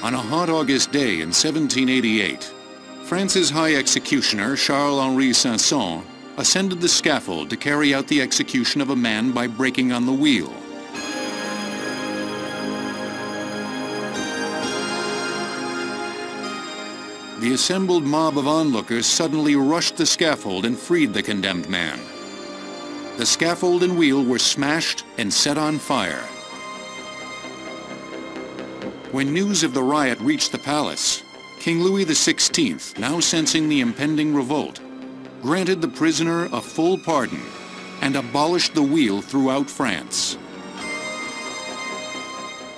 On a hot August day in 1788, France's high executioner Charles-Henri Sanson ascended the scaffold to carry out the execution of a man by breaking on the wheel. The assembled mob of onlookers suddenly rushed the scaffold and freed the condemned man. The scaffold and wheel were smashed and set on fire. When news of the riot reached the palace, King Louis XVI, now sensing the impending revolt, granted the prisoner a full pardon and abolished the wheel throughout France.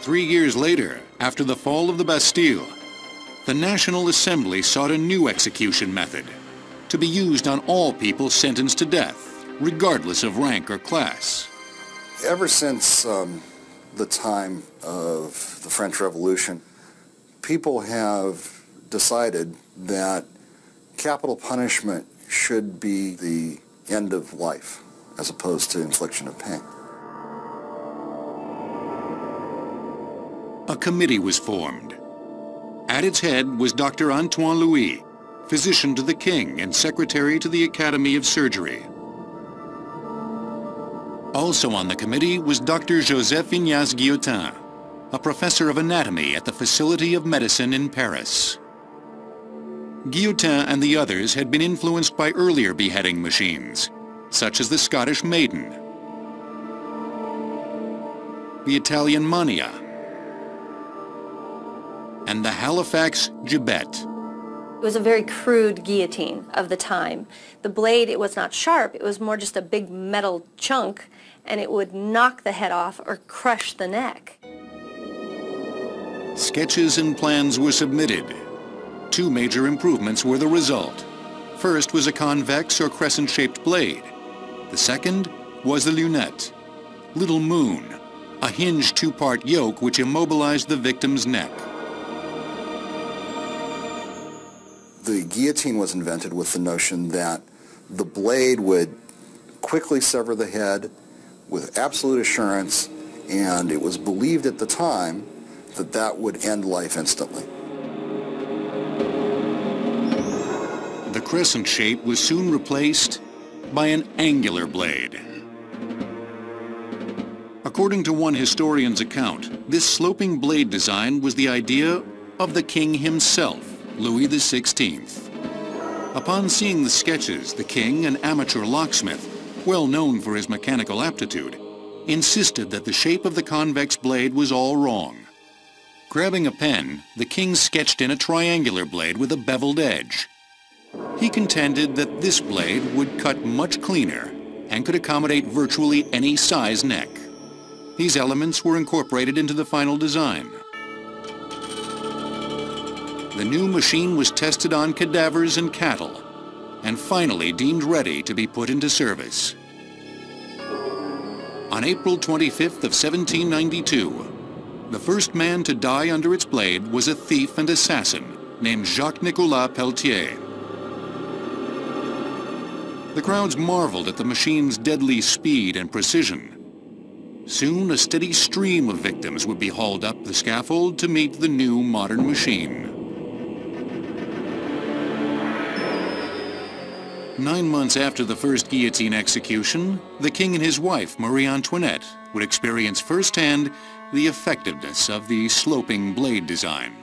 3 years later, after the fall of the Bastille, the National Assembly sought a new execution method to be used on all people sentenced to death, regardless of rank or class. Ever since the time of the French Revolution, people have decided that capital punishment should be the end of life as opposed to infliction of pain. A committee was formed. At its head was Dr. Antoine Louis, physician to the king and secretary to the Academy of Surgery. Also on the committee was Dr. Joseph-Ignace Guillotin, a professor of anatomy at the Faculty of Medicine in Paris. Guillotin and the others had been influenced by earlier beheading machines, such as the Scottish Maiden, the Italian Mania, and the Halifax Gibbet. It was a very crude guillotine of the time. The blade, it was not sharp, it was more just a big metal chunk, and it would knock the head off or crush the neck. Sketches and plans were submitted. 2 major improvements were the result. First was a convex or crescent-shaped blade. The second was the lunette, little moon, a hinged 2-part yoke which immobilized the victim's neck. The guillotine was invented with the notion that the blade would quickly sever the head with absolute assurance, and it was believed at the time that that would end life instantly. The crescent shape was soon replaced by an angular blade. According to one historian's account, this sloping blade design was the idea of the king himself, Louis XVI. Upon seeing the sketches, the king, an amateur locksmith, well known for his mechanical aptitude, insisted that the shape of the convex blade was all wrong. Grabbing a pen, the king sketched in a triangular blade with a beveled edge. He contended that this blade would cut much cleaner and could accommodate virtually any size neck. These elements were incorporated into the final design. The new machine was tested on cadavers and cattle, and finally deemed ready to be put into service. On April 25th of 1792, the first man to die under its blade was a thief and assassin named Jacques-Nicolas Pelletier. The crowds marveled at the machine's deadly speed and precision. Soon a steady stream of victims would be hauled up the scaffold to meet the new modern machine. 9 months after the first guillotine execution, the king and his wife, Marie Antoinette, would experience firsthand the effectiveness of the sloping blade design.